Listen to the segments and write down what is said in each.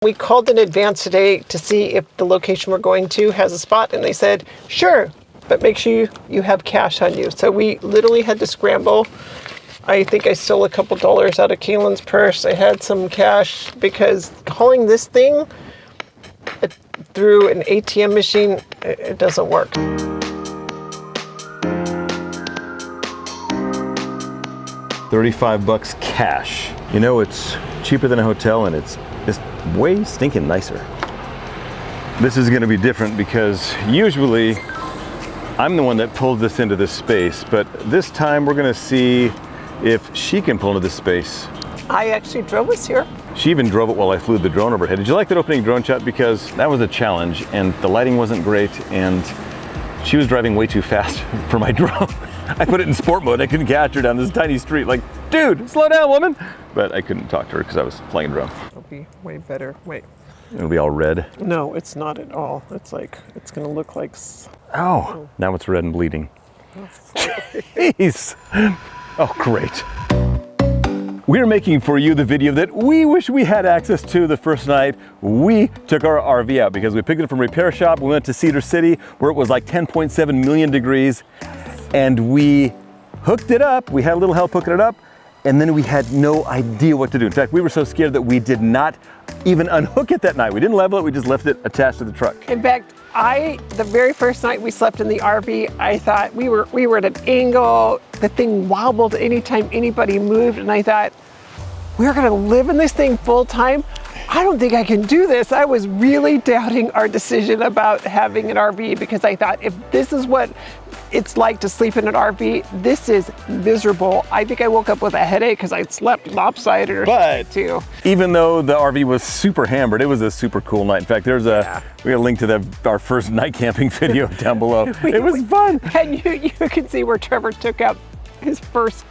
We called in advance today to see if the location we're going to has a spot, and they said, sure, but make sure you have cash on you. So we literally had to scramble. I think I stole a couple dollars out of Kaylin's purse. I had some cash because hauling this thing through an ATM machine, it doesn't work. $35 cash. You know, it's cheaper than a hotel, and it's way stinking nicer. This is gonna be different because usually I'm the one that pulled this into this space, but this time we're gonna see if she can pull into this space. I actually drove us here. She even drove it while I flew the drone overhead. Did you like that opening drone shot? Because that was a challenge, and the lighting wasn't great, and she was driving way too fast for my drone. I put it in sport mode. I couldn't catch her down this tiny street. Like, dude, slow down, woman. But I couldn't talk to her because I was flying a drone. It'll be way better. Wait. It'll be all red. No, it's not at all. It's like, it's gonna look like... Oh, now it's red and bleeding. Jeez. Oh, great. We're making for you the video that we wish we had access to the first night we took our RV out, because we picked it up from a repair shop. We went to Cedar City where it was like 10.7 million degrees, and we hooked it up. We had a little help hooking it up, and then we had no idea what to do. In fact, we were so scared that we did not even unhook it that night. We didn't level it, we just left it attached to the truck. In fact, the very first night we slept in the RV, I thought we were at an angle. The thing wobbled anytime anybody moved, and I thought, we're gonna live in this thing full time? I don't think I can do this. I was really doubting our decision about having an RV, because I thought, if this is what it's like to sleep in an RV, this is miserable. I think I woke up with a headache because I slept lopsided or something too. Even though the RV was super hammered, it was a super cool night. In fact, we got a link to our first night camping video down below. It was fun. And you can see where Trevor took out his first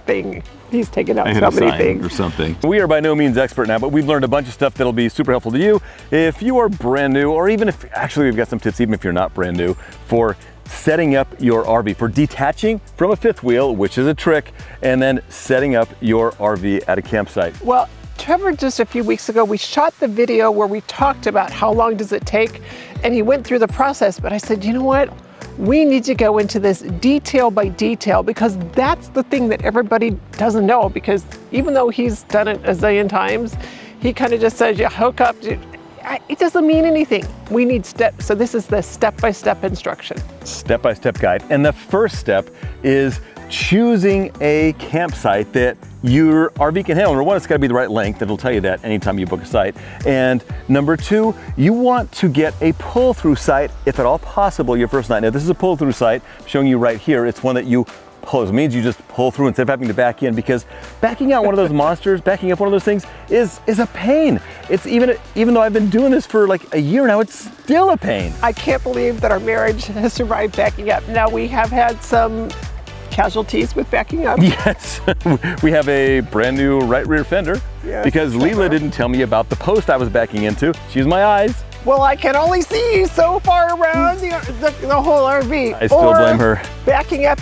thing. He's taken out so many things. Or something. We are by no means expert now, but we've learned a bunch of stuff that'll be super helpful to you if you are brand new, or even if, actually we've got some tips even if you're not brand new, for setting up your RV, for detaching from a fifth wheel, which is a trick, and then setting up your RV at a campsite. Well, Trevor, just a few weeks ago, we shot the video where we talked about how long does it take, and he went through the process, but I said, you know what? We need to go into this detail by detail, because that's the thing that everybody doesn't know, because even though he's done it a zillion times, he kind of just says, you hook up. It doesn't mean anything. We need steps. So this is the step-by-step instruction. Step-by-step guide. And the first step is choosing a campsite that your RV can handle. Number one, it's got to be the right length. It'll tell you that anytime you book a site. And number two, you want to get a pull-through site, if at all possible, your first night. Now, this is a pull-through site. I'm showing you right here. It's one that you pull. It means you just pull through instead of having to back in, because backing out one of those monsters, backing up one of those things is a pain. It's even though I've been doing this for like a year now, it's still a pain. I can't believe that our marriage has survived backing up. Now, we have had some casualties with backing up. Yes, we have a brand new right rear fender, because Leela didn't tell me about the post I was backing into. She used my eyes. Well, I can only see so far around the whole RV. I still blame her. Backing up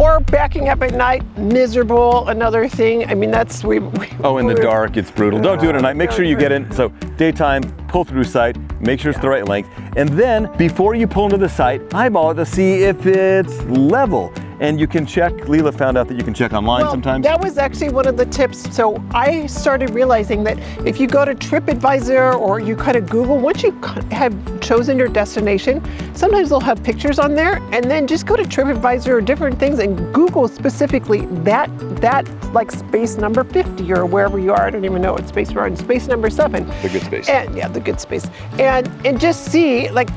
or backing up at night, miserable, another thing. I mean, that's, oh, in the dark, it's brutal. Don't do it at night. Make sure you get in. So daytime, pull through site, make sure it's the right length. And then before you pull into the site, eyeball it to see if it's level. And you can check, Leela found out that you can check online sometimes. That was actually one of the tips. So I started realizing that if you go to TripAdvisor or you kind of Google, once you have chosen your destination, sometimes they'll have pictures on there, and then just go to TripAdvisor or different things and Google specifically that like space number 50 or wherever you are. I don't even know what space we're on, space number 7. The good space. And yeah, the good space. And just see, like,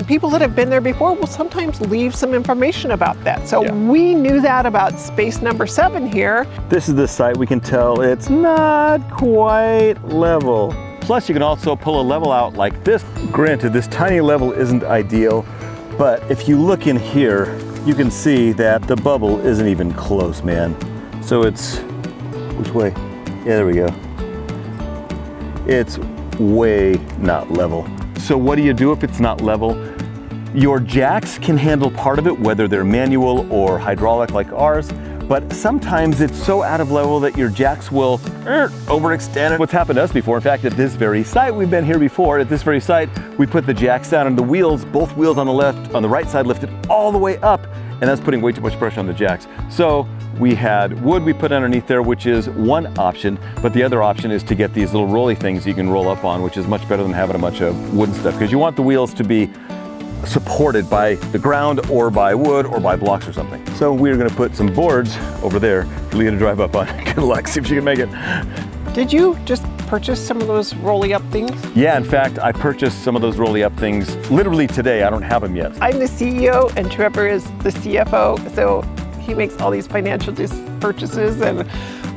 people that have been there before will sometimes leave some information about that. So we knew that about space number 7 here. This is the site. We can tell it's not quite level. Plus, you can also pull a level out like this. Granted, this tiny level isn't ideal, but if you look in here, you can see that the bubble isn't even close, man. So it's, which way? Yeah, there we go. It's way not level. So what do you do if it's not level? Your jacks can handle part of it, whether they're manual or hydraulic like ours, but sometimes it's so out of level that your jacks will overextend. What's happened to us before, in fact, at this very site, we've been here before, at this very site, we put the jacks down and the wheels, both wheels on the right side lifted all the way up, and that's putting way too much pressure on the jacks. So we had wood we put underneath there, which is one option, but the other option is to get these little rolly things you can roll up on, which is much better than having a bunch of wooden stuff, because you want the wheels to be supported by the ground or by wood or by blocks or something. So we're gonna put some boards over there for Leah to drive up on. Good luck, see if she can make it. Did you just purchase some of those rolly up things? Yeah, in fact, I purchased some of those rolly up things literally today. I don't have them yet. I'm the CEO and Trevor is the CFO, so he makes all these financial purchases and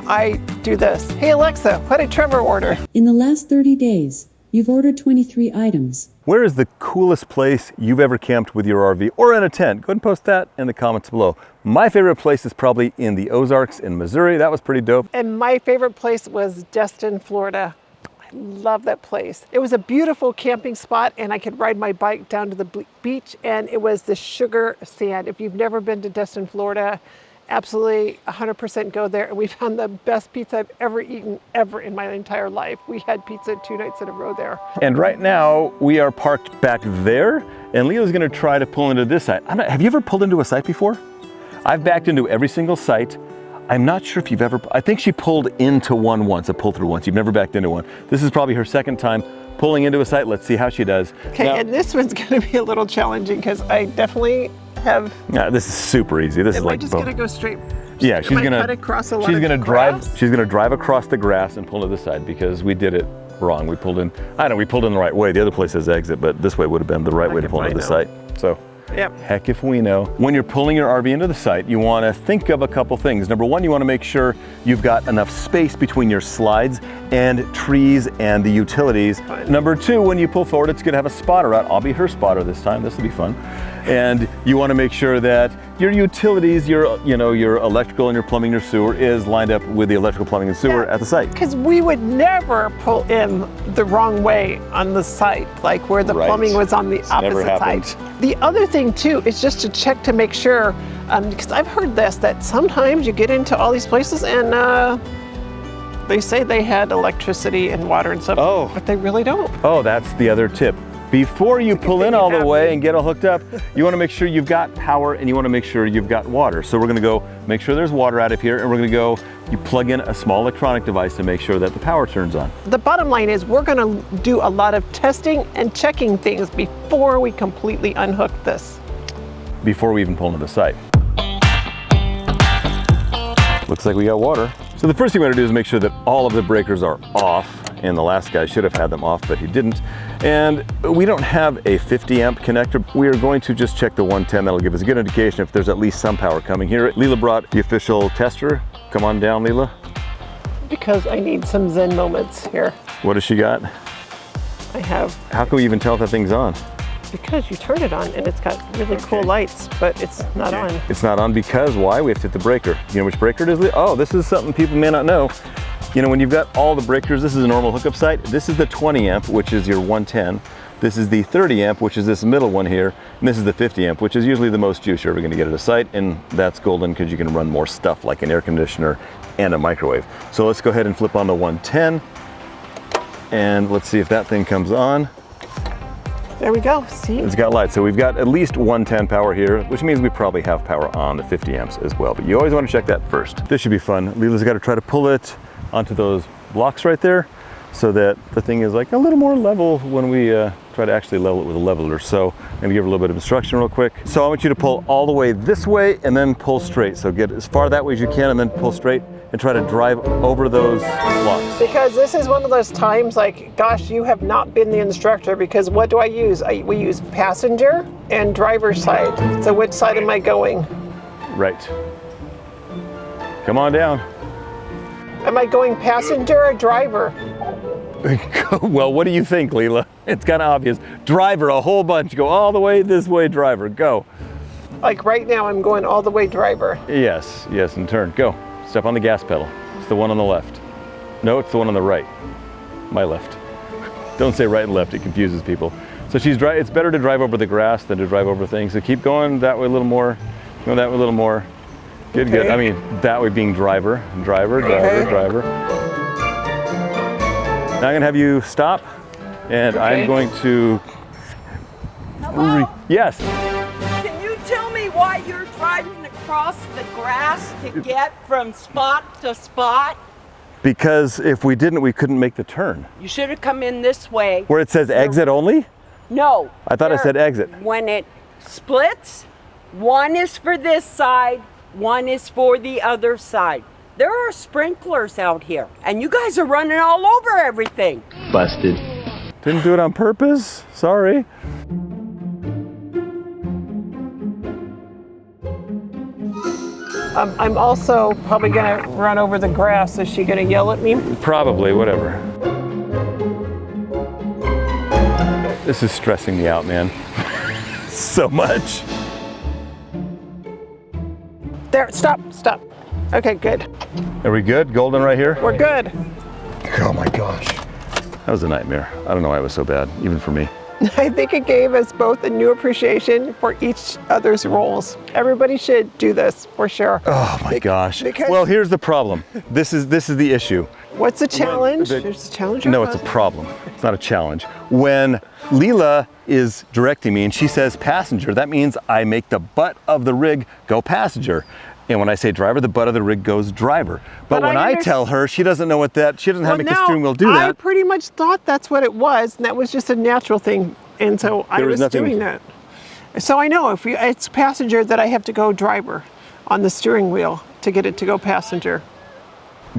I do this. Hey Alexa, what did Trevor order? In the last 30 days, you've ordered 23 items. Where is the coolest place you've ever camped with your RV or in a tent? Go ahead and post that in the comments below. My favorite place is probably in the Ozarks in Missouri. That was pretty dope. And my favorite place was Destin, Florida. I love that place. It was a beautiful camping spot and I could ride my bike down to the beach and it was the sugar sand. If you've never been to Destin, Florida, absolutely 100% go there. And we found the best pizza I've ever eaten ever in my entire life. We had pizza 2 nights in a row there. And right now we are parked back there and Leo's gonna try to pull into this site. Have you ever pulled into a site before? I've backed into every single site. I'm not sure if you've ever, I think she pulled into one once, a pull through once. You've never backed into one. This is probably her second time pulling into a site. Let's see how she does. Okay, now, and this one's gonna be a little challenging because I definitely have. Yeah, this is super easy. This is like. Am I just gonna go straight? Yeah, she's gonna cut across a lot she's of gonna grass? drive. She's gonna drive across the grass and pull to the side because we did it wrong. We pulled in. I don't know. We pulled in the right way. The other place says exit, but this way would have been the right way to pull into the site. So. Yep. Heck if we know. When you're pulling your RV into the site, you want to think of a couple things. Number one, you want to make sure you've got enough space between your slides and trees and the utilities. Number two, when you pull forward, it's going to have a spotter out. I'll be her spotter this time. This will be fun. And you want to make sure that your utilities, your electrical and your plumbing, your sewer is lined up with the electrical, plumbing, and sewer at the site. Because we would never pull in the wrong way on the site, like where the plumbing was on the opposite side. The other thing too is just to check to make sure, because I've heard this, that sometimes you get into all these places and they say they had electricity and water and stuff, but they really don't. Oh, that's the other tip. Before you pull in all the way and get all hooked up, you want to make sure you've got power and you want to make sure you've got water. So we're going to go make sure there's water out of here and we're going to go, you plug in a small electronic device to make sure that the power turns on. The bottom line is we're going to do a lot of testing and checking things before we completely unhook this. Before we even pull into the site. Looks like we got water. So the first thing we want to do is make sure that all of the breakers are off. And the last guy should have had them off, but he didn't. And we don't have a 50 amp connector. We are going to just check the 110. That'll give us a good indication if there's at least some power coming here. Leela brought the official tester. Come on down, Leela. Because I need some Zen moments here. What has she got? I have. How can we even tell if that thing's on? Because you turn it on and it's got really cool lights, but it's not on. It's not on because why? We have to hit the breaker. You know which breaker it is, Leela? Oh, this is something people may not know. You know, when you've got all the breakers, this is a normal hookup site. This is the 20 amp, which is your 110. This is the 30 amp, which is this middle one here. And this is the 50 amp, which is usually the most juice you're ever gonna get at a site. And that's golden because you can run more stuff like an air conditioner and a microwave. So let's go ahead and flip on the 110. And let's see if that thing comes on. There we go, see? It's got lights. So we've got at least 110 power here, which means we probably have power on the 50 amps as well. But you always want to check that first. This should be fun. Leela's got to try to pull it onto those blocks right there so that the thing is like a little more level when we try to actually level it with a leveler. So I'm gonna give her a little bit of instruction real quick. So I want you to pull all the way this way and then pull straight. So get as far that way as you can and then pull straight and try to drive over those blocks. Because this is one of those times like, gosh, you have not been the instructor because what do I use? We use passenger and driver's side. So which side am I going? Right. Come on down. Am I going passenger or driver? Well, what do you think, Leela? It's kind of obvious. Driver, a whole bunch. Go all the way this way, driver. Go. Like right now, I'm going all the way driver. Yes, yes, and turn. Go. Step on the gas pedal. It's the one on the left. No, it's the one on the right. My left. Don't say right and left. It confuses people. So it's better to drive over the grass than to drive over things. So keep going that way a little more. Go that way a little more. Good, good. Okay. I mean, that way being driver, driver, driver, Okay. driver. Now I'm gonna have you stop, and I'm Okay. going to. Hello? Yes. Can you tell me why you're driving across the grass to get from spot to spot? Because if we didn't, we couldn't make the turn. You should have come in this way. Where it says exit only? No. I thought it there- said exit. When it splits, one is for this side, one is for the other side. There are sprinklers out here, and you guys are running all over everything. Busted. Didn't do it on purpose. Sorry. I'm also probably gonna run over the grass. Is she gonna yell at me? Probably, whatever. This is stressing me out, man. So much. There, stop, stop. Okay, good. Are we good? Golden right here? We're good. Oh my gosh. That was a nightmare. I don't know why it was so bad, even for me. I think it gave us both a new appreciation for each other's roles. Everybody should do this for sure. Oh my gosh. because- Well, here's the problem. This is the issue. What's the challenge? the- There's a challenge. No, it's a problem. It's not a challenge. When Leela is directing me and she says passenger, that means I make the butt of the rig go passenger. And when I say driver, the butt of the rig goes driver. But But when I I tell her, she doesn't know what that, she doesn't know how to make the steering wheel do I that. pretty much thought that's what it was, and that was just a natural thing. And so I There was was nothing- doing that. So I know if it's passenger that I have to go driver on the steering wheel to get it to go passenger.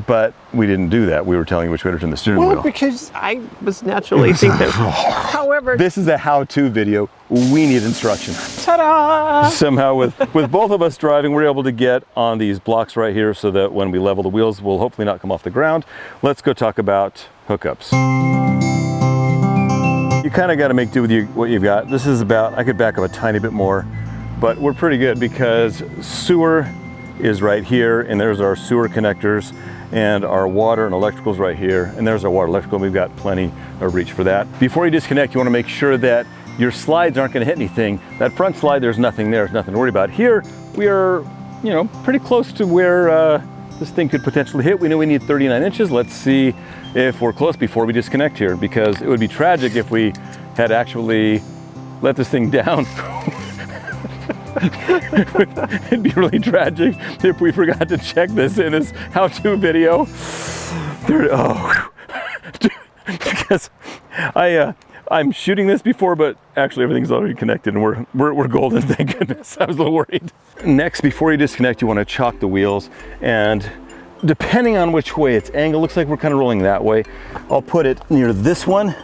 But we didn't do that. We were telling you which way to turn the steering Well, wheel. because I was naturally thinking. However, This is a how-to video. We need instruction. ta-da! Somehow with both of us driving, we're able to get on these blocks right here so that when we level the wheels, we'll hopefully not come off the ground. Let's go talk about hookups. You kind of got to make do with what you've got. This is about, I could back up a tiny bit more, but we're pretty good because sewer is right here, and there's our sewer connectors, and our water and electricals right here, and there's our water electrical. We've got plenty of reach for that. Before you disconnect, you want to make sure that your slides aren't going to hit anything. That front slide, there's nothing there. There's nothing to worry about. Here, we are, you know, pretty close to where this thing could potentially hit. We know we need 39 inches. Let's see if we're close before we disconnect here, because it would be tragic if we had actually let this thing down. It'd be really tragic if we forgot to check this in as how-to video. Because I'm shooting this before, but actually everything's already connected and we're golden, thank goodness. I was a little worried. Next, before you disconnect, you want to chalk the wheels, and depending on which way it's angled, looks like we're kind of rolling that way. I'll put it near this one,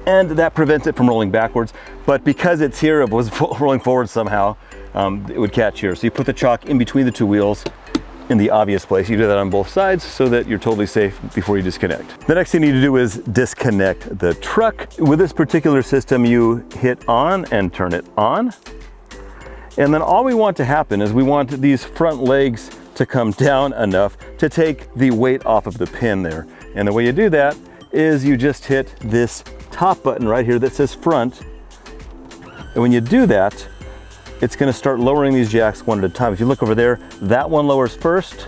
and that prevents it from rolling backwards. But because it's here, it was rolling forward somehow, it would catch here. So you put the chalk in between the two wheels in the obvious place. You do that on both sides so that you're totally safe before you disconnect. The next thing you need to do is disconnect the truck. With this particular system, you hit on and turn it on. And then all we want to happen is we want these front legs to come down enough to take the weight off of the pin there. And the way you do that is you just hit this top button right here that says front. And when you do that, it's going to start lowering these jacks one at a time. If you look over there, that one lowers first,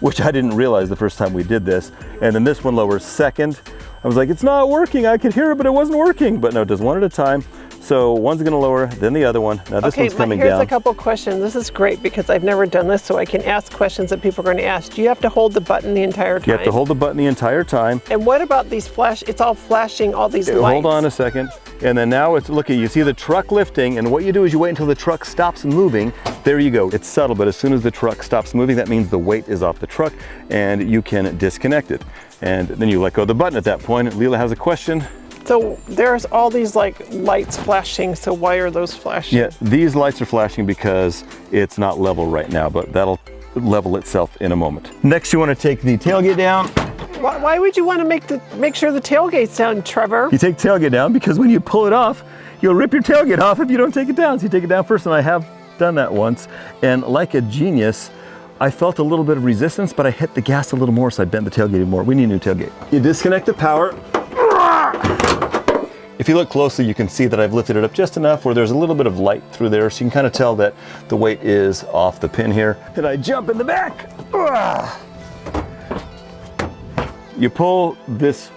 which I didn't realize the first time we did this. And then this one lowers second. I was like, it's not working. I could hear it, but it wasn't working. But no, it does one at a time. So one's going to lower, then the other one. Now this one's coming here's down. a couple questions. This is great because I've never done this, so I can ask questions that people are going to ask. Do you have to hold the button the entire time? You have to hold the button the entire time. And what about these flash? It's all flashing, all these lights. Hold on a second. And then now it's, look, you see the truck lifting, and what you do is you wait until the truck stops moving. There you go. It's subtle, but as soon as the truck stops moving, that means the weight is off the truck and you can disconnect it. And then you let go of the button at that point. Leela has a question. So there's all these like lights flashing. So why are those flashing? Yeah, these lights are flashing because it's not level right now, but that'll level itself in a moment. Next, you want to take the tailgate down. Why would you want to make sure the tailgate's down, Trevor? You take tailgate down because when you pull it off, you'll rip your tailgate off if you don't take it down. So you take it down first, and I have done that once. And like a genius, I felt a little bit of resistance, but I hit the gas a little more, so I bent the tailgate more. We need a new tailgate. You disconnect the power. If you look closely, you can see that I've lifted it up just enough where there's a little bit of light through there, so you can kind of tell that the weight is off the pin here. And I jump in the back. Ugh. You pull this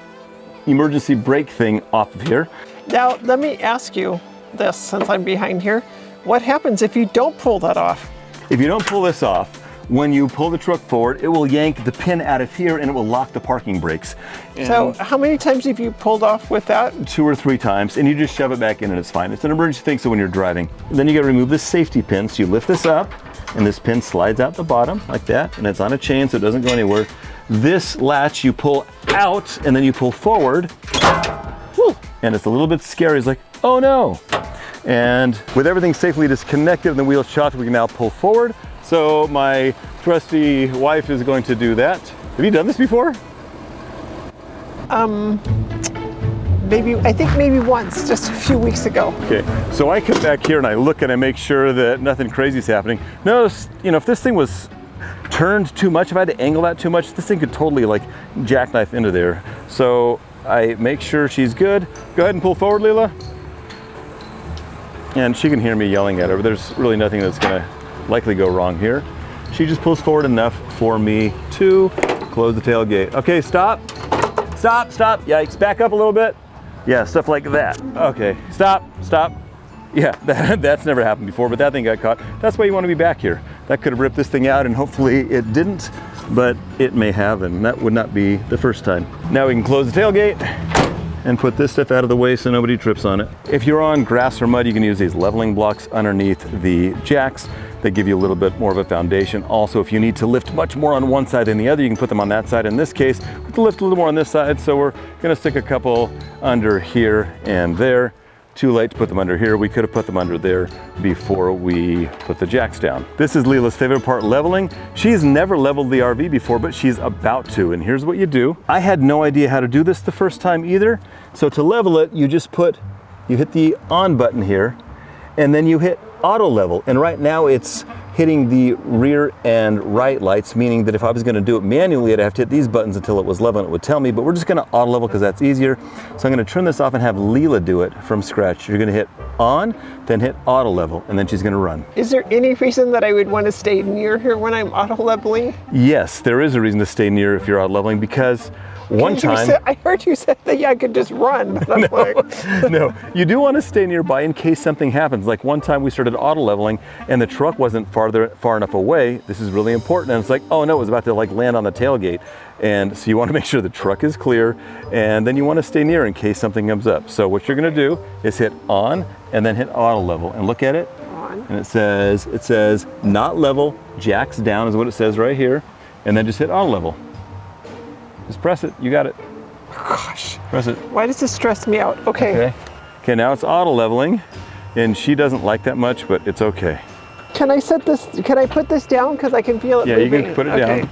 emergency brake thing off of here. Now, let me ask you this, since I'm behind here. What happens if you don't pull that off? If you don't pull this off, when you pull the truck forward, it will yank the pin out of here and it will lock the parking brakes. And So how many times have you pulled off with that? 2 or 3 times, and you just shove it back in and it's fine. It's an emergency thing, so when you're driving. Then you gotta remove this safety pin. So you lift this up, and this pin slides out the bottom like that, and it's on a chain so it doesn't go anywhere. This latch you pull out, and then you pull forward. Whew, and it's a little bit scary. It's like, oh no. And with everything safely disconnected and the wheel shot, we can now pull forward. So my trusty wife is going to do that. Have you done this before? I think maybe once, just a few weeks ago. Okay, so I come back here and I look and I make sure that nothing crazy is happening. Notice, if this thing was turned too much, if I had to angle that too much, this thing could totally like jackknife into there. So I make sure she's good. Go ahead and pull forward, Leela. And she can hear me yelling at her, but there's really nothing that's gonna likely go wrong here. She just pulls forward enough for me to close the tailgate. Okay, stop. Stop, stop. Yikes, back up a little bit. Yeah, stuff like that. Okay, stop, stop. Yeah, that's never happened before, but that thing got caught. That's why you want to be back here. That could have ripped this thing out, and hopefully it didn't, but it may have, and that would not be the first time. Now we can close the tailgate and put this stuff out of the way so nobody trips on it. If you're on grass or mud, you can use these leveling blocks underneath the jacks. They give you a little bit more of a foundation. Also, if you need to lift much more on one side than the other, you can put them on that side. In this case, we have to lift a little more on this side, so we're gonna stick a couple under here and there. Too late to put them under here. We could have put them under there before we put the jacks down. This is Leela's favorite part, leveling. She's never leveled the RV before, but she's about to, and here's what you do. I had no idea how to do this the first time either. So to level it, you hit the on button here, and then you hit auto level. And right now it's hitting the rear and right lights, meaning that if I was gonna do it manually, I'd have to hit these buttons until it was level and it would tell me, but we're just gonna auto level because that's easier. So I'm gonna turn this off and have Leela do it from scratch. You're gonna hit on, then hit auto level, and then she's gonna run. Is there any reason that I would want to stay near here when I'm auto leveling? Yes, there is a reason to stay near if you're auto leveling, because one time, I heard you said that I could just run, but I'm like... No, you do want to stay nearby in case something happens. Like one time we started auto leveling and the truck wasn't far enough away. This is really important. And it's like, oh no, it was about to like land on the tailgate. And so you want to make sure the truck is clear, and then you want to stay near in case something comes up. So what you're going to do is hit on and then hit auto level, and look at it. On. And it says not level, jacks down is what it says right here. And then just hit auto level. Just press it, you got it. Gosh. Press it. Why does this stress me out? Okay. Okay, now it's auto leveling, and she doesn't like that much, but it's okay. Can I put this down? Because I can feel it Yeah, moving. you can put it down.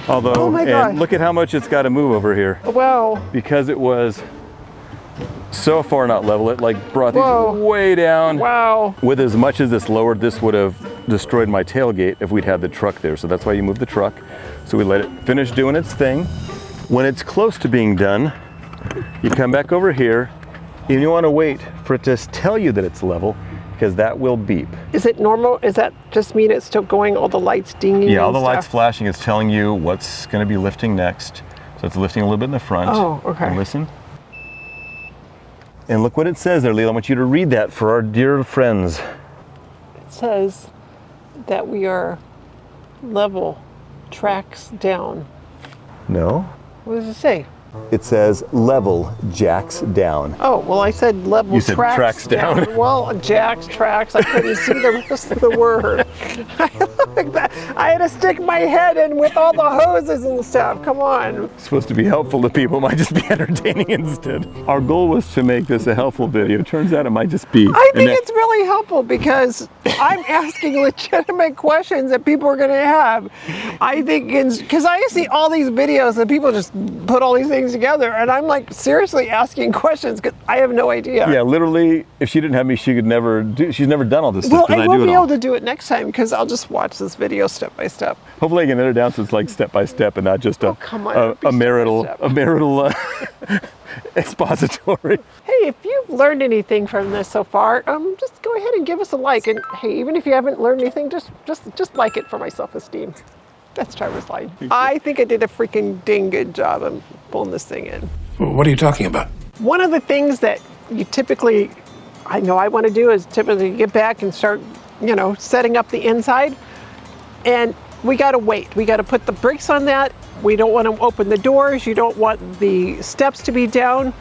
Although, oh my God. And look at how much it's got to move over here. Wow. Because it was so far not level, it like brought these Whoa. way down. Wow. With as much as this lowered, this would have destroyed my tailgate if we'd had the truck there. So that's why you move the truck. So we let it finish doing its thing. When it's close to being done, you come back over here, and you want to wait for it to tell you that it's level, because that will beep. Is it normal? Does that just mean it's still going, all the lights dinging? Yeah, all and the lights stuff? flashing is telling you what's going to be lifting next. So it's lifting a little bit in the front. Oh, okay. And listen. And look what it says there, Leela. I want you to read that for our dear friends. It says that we are level, tracks down. No. What does it say? It says level, jacks down. Oh, well, I said level, You said tracks down. Well, jacks, tracks, I couldn't see the rest of the word. I had to stick my head in with all the hoses and stuff. Come on. It's supposed to be helpful to people, it might just be entertaining instead. Our goal was to make this a helpful video. Turns out it might just be. I think it's really helpful because I'm asking legitimate questions that people are going to have. I think, because I see all these videos and people just put all these things together, and I'm like seriously asking questions because I have no idea. Yeah, literally, if she didn't have me, she could never do. She's never done all this Well, stuff. I will be able to do it next time because I'll just watch this video step by step. Hopefully, I can edit it down so it's like step by step and not just come on, a marital expository. Hey, if you've learned anything from this so far, just go ahead and give us a like. And hey, even if you haven't learned anything, just like it for my self-esteem. That's Trevor's line. I think I did a freaking dang good job of pulling this thing in. What are you talking about? One of the things that you typically, I know I want to do is typically get back and start, setting up the inside. And we got to wait. We got to put the brakes on that. We don't want to open the doors. You don't want the steps to be down.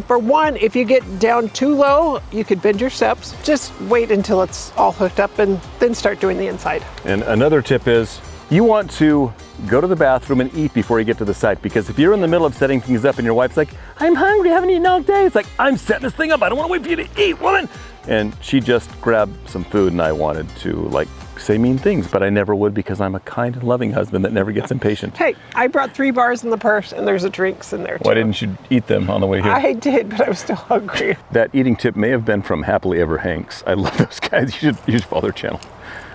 For one, if you get down too low, you could bend your steps. Just wait until it's all hooked up and then start doing the inside. And another tip is you want to go to the bathroom and eat before you get to the site, because if you're in the middle of setting things up and your wife's like, I'm hungry, I haven't eaten all day. It's like, I'm setting this thing up. I don't want to wait for you to eat, woman. And she just grabbed some food and I wanted to say mean things, but I never would because I'm a kind and loving husband that never gets impatient. Hey, I brought 3 bars in the purse and there's a drinks in there too. Why didn't you eat them on the way here? I did, but I was still hungry. That eating tip may have been from Happily Ever Hanks. I love those guys. You should follow their channel.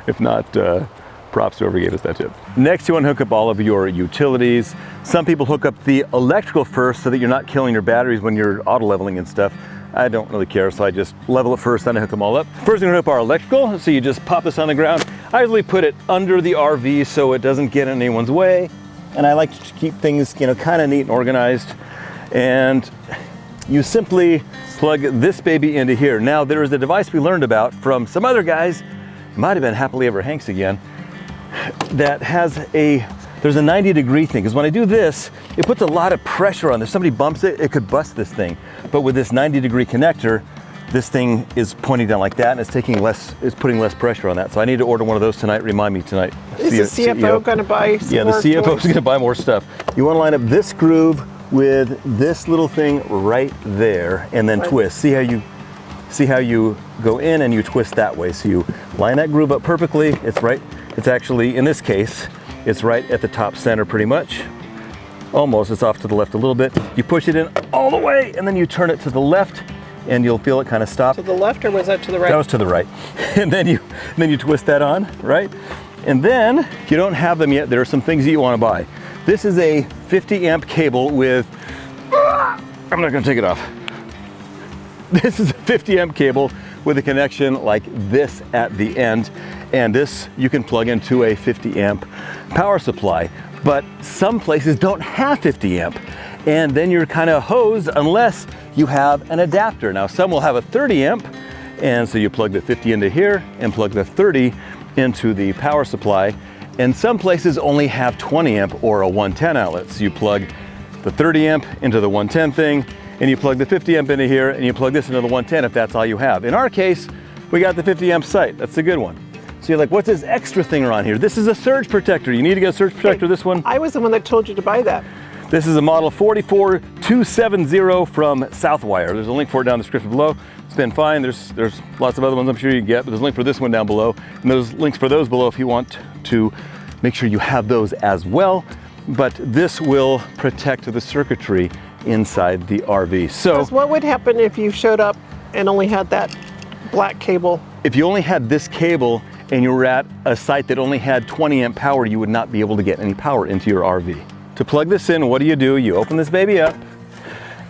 If not, props to whoever gave us that tip. Next, you want to hook up all of your utilities. Some people hook up the electrical first so that you're not killing your batteries when you're auto leveling and stuff. I don't really care, so I just level it first, then I hook them all up. First, we're gonna hook up our electrical, so you just pop this on the ground. I usually put it under the RV so it doesn't get in anyone's way. And I like to keep things, kind of neat and organized. And you simply plug this baby into here. Now, there is a device we learned about from some other guys, it might have been Happily Ever Hanks again, that has there's a 90-degree thing, because when I do this, it puts a lot of pressure on. If somebody bumps it, it could bust this thing. But with this 90-degree connector, this thing is pointing down like that, and it's putting less pressure on that. So I need to order one of those tonight. Remind me tonight. Is the CFO going to buy some more the CFO is toys? going to buy more stuff. You want to line up this groove with this little thing right there, and then twist. See how you go in and you twist that way. So you line that groove up perfectly. It's right. It's actually, in this case, it's right at the top center pretty much. Almost, it's off to the left a little bit. You push it in all the way and then you turn it to the left and you'll feel it kind of stop. To the left, or was that to the right? That was to the right. And then you twist that on, right? And then, if you don't have them yet, there are some things that you want to buy. This is a 50 amp cable with, I'm not gonna take it off. This is a 50 amp cable with a connection like this at the end. And this you can plug into a 50 amp power supply. But some places don't have 50 amp. And then you're kind of hosed unless you have an adapter. Now some will have a 30 amp. And so you plug the 50 into here and plug the 30 into the power supply. And some places only have 20 amp or a 110 outlet. So you plug the 30 amp into the 110 thing, and you plug the 50 amp into here, and you plug this into the 110 if that's all you have. In our case, we got the 50 amp site. That's a good one. So you're like, what's this extra thing around here? This is a surge protector. You need to get a surge protector, this one. I was the one that told you to buy that. This is a model 44270 from Southwire. There's a link for it down in the description below. It's been fine. There's lots of other ones I'm sure you can get, but there's a link for this one down below. And there's links for those below if you want to make sure you have those as well. But this will protect the circuitry inside the RV. So what would happen if you showed up and only had that black cable? If you only had this cable and you were at a site that only had 20 amp power, you would not be able to get any power into your RV. To plug this in, what do? You open this baby up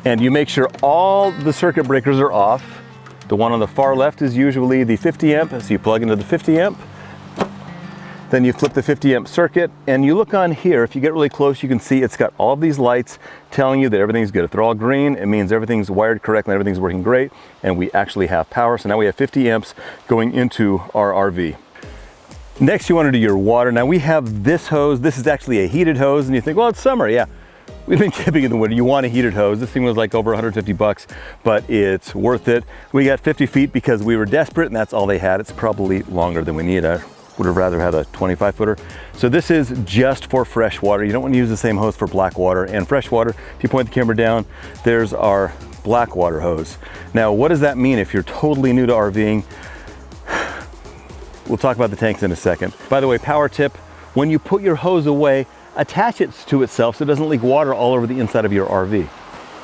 and you make sure all the circuit breakers are off. The one on the far left is usually the 50 amp, so you plug into the 50 amp. Then you flip the 50 amp circuit and you look on here. If you get really close, you can see it's got all of these lights telling you that everything's good. If they're all green, it means everything's wired correctly, everything's working great, and we actually have power. So now we have 50 amps going into our RV. Next, you want to do your water. Now we have this hose. This is actually a heated hose, and you think, well, it's summer. Yeah, we've been camping in the winter. You want a heated hose. This thing was like over 150 bucks, but it's worth it. We got 50 feet because we were desperate, and that's all they had. It's probably longer than we need. I would have rather had a 25 footer. So this is just for fresh water. You don't want to use the same hose for black water and fresh water. If you point the camera down, there's our black water hose. Now, what does that mean if you're totally new to RVing? We'll talk about the tanks in a second. By the way, power tip, when you put your hose away, attach it to itself so it doesn't leak water all over the inside of your RV.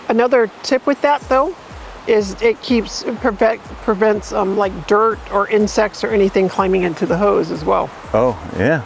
Another tip with that though, is it prevents like dirt or insects or anything climbing into the hose as well. Oh, yeah.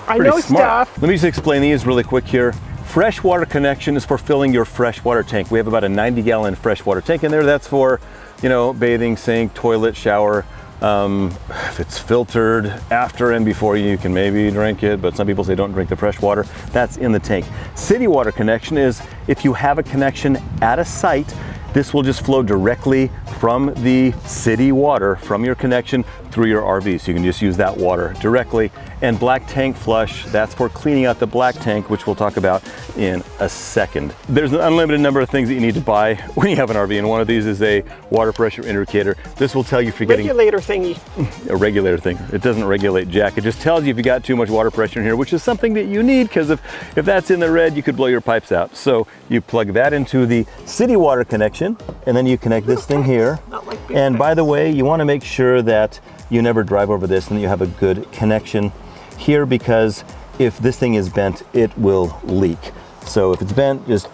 I know Smart. stuff. Let me just explain these really quick here. freshwater connection is for filling your freshwater tank. We have about a 90-gallon freshwater tank in there. That's for, you know, bathing, sink, toilet, shower. If it's filtered after and before, you can maybe drink it, but some people say don't drink the fresh water. That's in the tank. City water connection is if you have a connection at a site, this will just flow directly from the city water from your connection through your RV. So you can just use that water directly. And black tank flush, that's for cleaning out the black tank, which we'll talk about in a second. There's an unlimited number of things that you need to buy when you have an RV, and one of these is a water pressure indicator. This will tell you if you're getting Regulator thingy. a regulator thing. It doesn't regulate jack. It just tells you if you got too much water pressure in here, which is something that you need, because if that's in the red, you could blow your pipes out. So you plug that into the city water connection, and then you connect this thing here. Not like big And by pipes. the way, you want to make sure that you never drive over this and that you have a good connection here, because if this thing is bent, it will leak. So if it's bent, just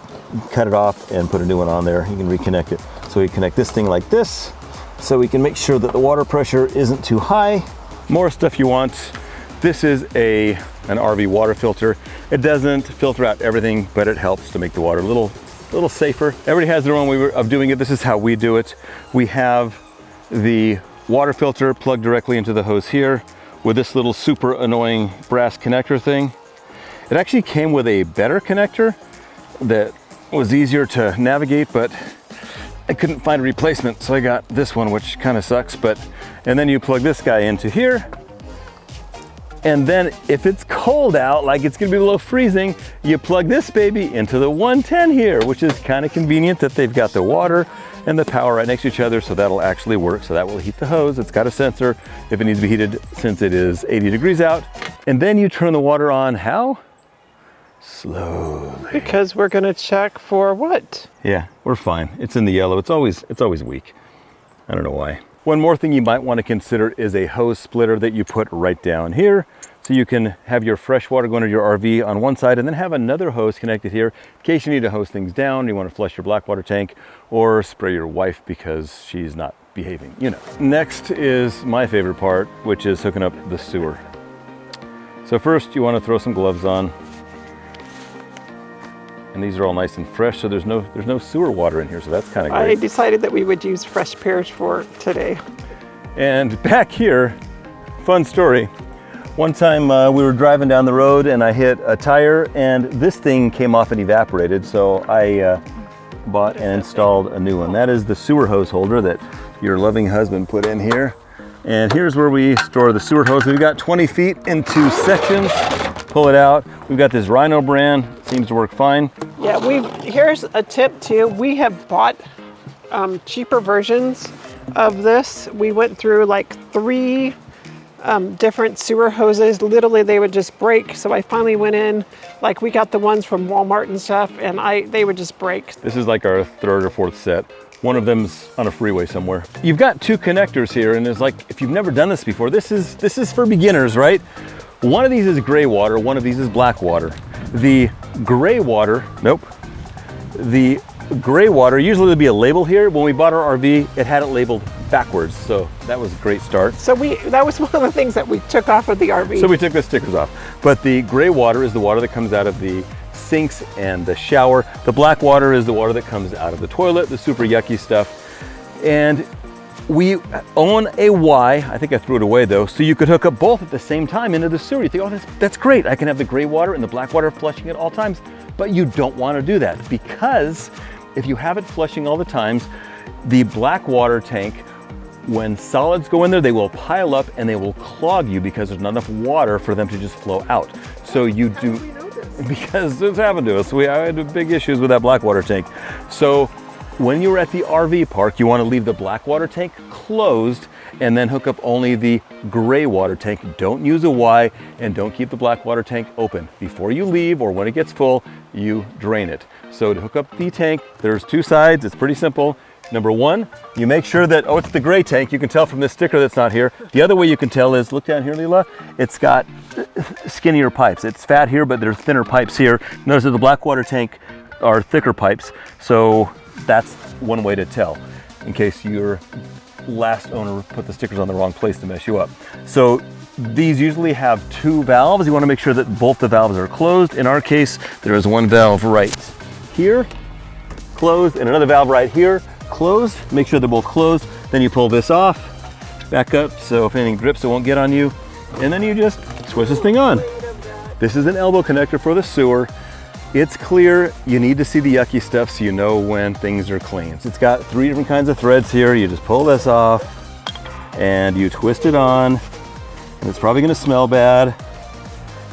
cut it off and put a new one on there. You can reconnect it. So we connect this thing like this, so we can make sure that the water pressure isn't too high. More stuff you want. This is an RV water filter. It doesn't filter out everything, but it helps to make the water a little safer. Everybody has their own way of doing it. This is how we do it. We have the water filter plugged directly into the hose here with this little super annoying brass connector thing. It actually came with a better connector that was easier to navigate, but I couldn't find a replacement, so I got this one, which kind of sucks. And then you plug this guy into here, and then if it's cold out, like it's gonna be below freezing, you plug this baby into the 110 here, which is kind of convenient that they've got the water and the power right next to each other, so that'll actually work. So that will heat the hose. It's got a sensor if it needs to be heated, since it is 80 degrees out. And then you turn the water on, how? Slowly. Because we're gonna check for what? Yeah, we're fine. It's in the yellow. It's always weak. I don't know why. One more thing you might want to consider is a hose splitter that you put right down here. So you can have your fresh water going to your RV on one side, and then have another hose connected here in case you need to hose things down, you want to flush your black water tank, or spray your wife because she's not behaving, you know. Next is my favorite part, which is hooking up the sewer. So first you want to throw some gloves on. And these are all nice and fresh, so there's no sewer water in here, so that's kind of I great. decided that we would use fresh pears for today. And back here, fun story. One time we were driving down the road and I hit a tire, and this thing came off and evaporated, so I bought and installed a new one. That is the sewer hose holder that your loving husband put in here. And here's where we store the sewer hose. We've got 20 feet into sections. Pull it out. We've got this Rhino brand. Seems to work fine. Yeah, here's a tip too. We have bought cheaper versions of this. We went through like 3 different sewer hoses. Literally, they would just break. So I finally went in, like we got the ones from Walmart and stuff, and they would just break. This is like our 3rd or 4th set. One of them's on a freeway somewhere. You've got 2 connectors here, and it's like, if you've never done this before, this is for beginners, right? One of these is gray water, one of these is black water. The gray water, the gray water, usually there'll be a label here. When we bought our RV, it had it labeled backwards, so that was a great start. So that was one of the things that we took off of the RV. So we took the stickers off. But the gray water is the water that comes out of the sinks and the shower. The black water is the water that comes out of the toilet, the super yucky stuff. And we own a Y, I think I threw it away though, so you could hook up both at the same time into the sewer. You think, oh, that's great. I can have the gray water and the black water flushing at all times. But you don't want to do that, because if you have it flushing all the times, the black water tank, when solids go in there, they will pile up and they will clog you because there's not enough water for them to just flow out. So you do, because this happened to us. I had big issues with that black water tank. So when you're at the RV park, you want to leave the black water tank closed and then hook up only the gray water tank. Don't use a Y, and don't keep the black water tank open. Before you leave, or when it gets full, you drain it. So to hook up the tank, there's 2 sides. It's pretty simple. Number 1, you make sure that, it's the gray tank. You can tell from this sticker that's not here. The other way you can tell is, look down here, Leela. It's got skinnier pipes. It's fat here, but there's thinner pipes here. Notice that the black water tank are thicker pipes. So that's one way to tell, in case your last owner put the stickers on the wrong place to mess you up. So These usually have 2 valves. You want to make sure that both the valves are closed. In our case, there is 1 valve right here, closed, and another valve right here, closed. Make sure they're both closed. Then you pull this off, back up, so if anything drips, it won't get on you. And then you just twist this thing on. This is an elbow connector for the sewer. It's clear. You need to see the yucky stuff so you know when things are clean. So it's got 3 different kinds of threads here. You just pull this off and you twist it on. And it's probably gonna smell bad.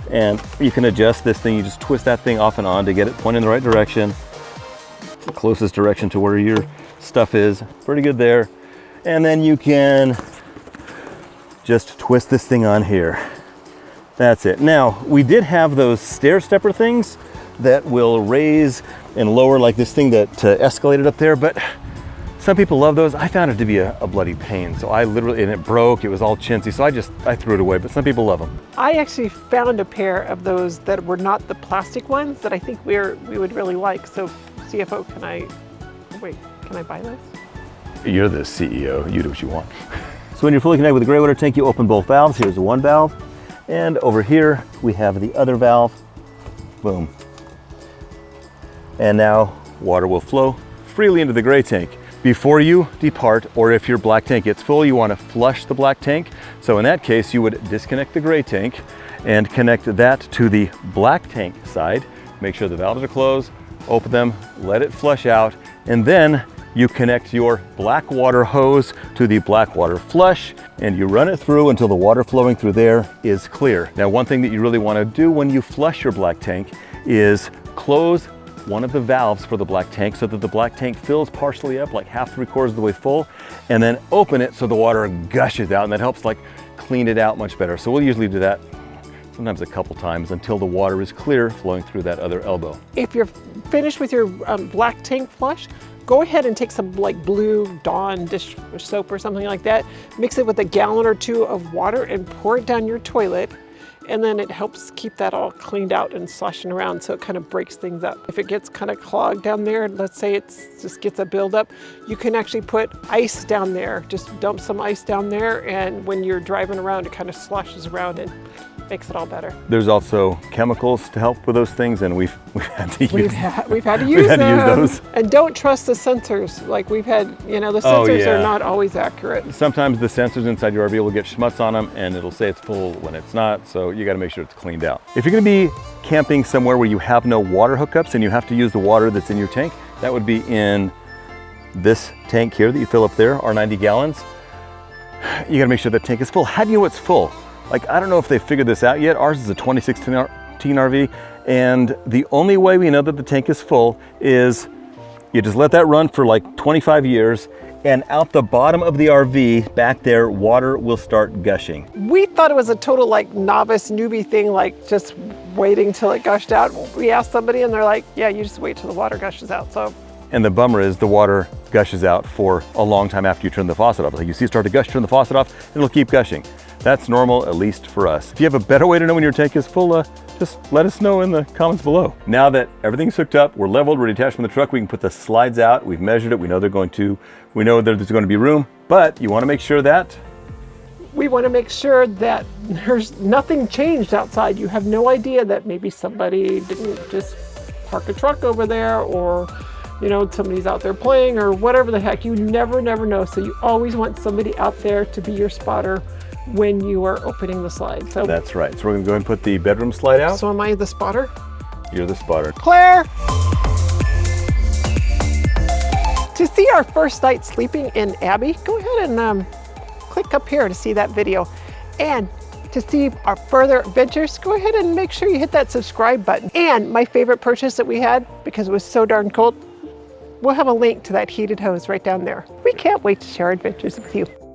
And you can adjust this thing. You just twist that thing off and on to get it pointing in the right direction. It's the closest direction to where your stuff is. Pretty good there. And then you can just twist this thing on here. That's it. Now, we did have those stair stepper things that will raise and lower, like this thing that escalated up there, but some people love those. I found it to be a bloody pain. So I literally, and it broke, it was all chintzy. So I threw it away, but some people love them. I actually found a pair of those that were not the plastic ones that I think we would really like. So CFO, can I buy those? You're the CEO, you do what you want. So when you're fully connected with the gray water tank, you open both valves. Here's the 1 valve. And over here, we have the other valve. Boom. And now water will flow freely into the gray tank. Before you depart, or if your black tank gets full, you want to flush the black tank. So in that case, you would disconnect the gray tank and connect that to the black tank side. Make sure the valves are closed, open them, let it flush out, and then you connect your black water hose to the black water flush, and you run it through until the water flowing through there is clear. Now, one thing that you really want to do when you flush your black tank is close one of the valves for the black tank so that the black tank fills partially up, like half, 3/4 of the way full, and then open it so the water gushes out, and that helps like clean it out much better. So we'll usually do that sometimes a couple times until the water is clear flowing through that other elbow. If you're finished with your black tank flush, go ahead and take some like blue Dawn dish soap or something like that, mix it with 1 gallon or 2 of water and pour it down your toilet. And then it helps keep that all cleaned out and sloshing around, so it kind of breaks things up. If it gets kind of clogged down there, let's say it just gets a buildup, you can actually put ice down there. Just dump some ice down there, and when you're driving around, it kind of sloshes around and makes it all better. There's also chemicals to help with those things, and we've had to use we've had to use those. And don't trust the sensors. Like we've had, the sensors are not always accurate. Sometimes the sensors inside your RV will get schmutz on them, and it'll say it's full when it's not, so you gotta make sure it's cleaned out. If you're gonna be camping somewhere where you have no water hookups and you have to use the water that's in your tank, that would be in this tank here that you fill up there, our 90 gallons. You gotta make sure that tank is full. How do you know it's full? Like, I don't know if they figured this out yet. Ours is a 2016 RV, and the only way we know that the tank is full is you just let that run for like 25 years, and out the bottom of the RV back there, water will start gushing. We thought it was a total like novice newbie thing, like just waiting till it gushed out. We asked somebody and they're like, yeah, you just wait till the water gushes out. So. And the bummer is the water gushes out for a long time after you turn the faucet off. Like you see it start to gush, turn the faucet off, and it'll keep gushing. That's normal, at least for us. If you have a better way to know when your tank is full, just let us know in the comments below. Now that everything's hooked up, we're leveled, we're detached from the truck, we can put the slides out. We've measured it, we know that there's going to be room, but you want to make sure that we want to make sure that there's nothing changed outside. You have no idea that maybe somebody didn't just park a truck over there, or somebody's out there playing, or whatever the heck. You never know. So you always want somebody out there to be your spotter when you are opening the slide. So that's right. So we're gonna go ahead and put the bedroom slide out. So am I the spotter? You're the spotter. Claire! To see our first night sleeping in Abbey, go ahead and click up here to see that video. And to see our further adventures, go ahead and make sure you hit that subscribe button. And my favorite purchase that we had, because it was so darn cold, we'll have a link to that heated hose right down there. We can't wait to share our adventures with you.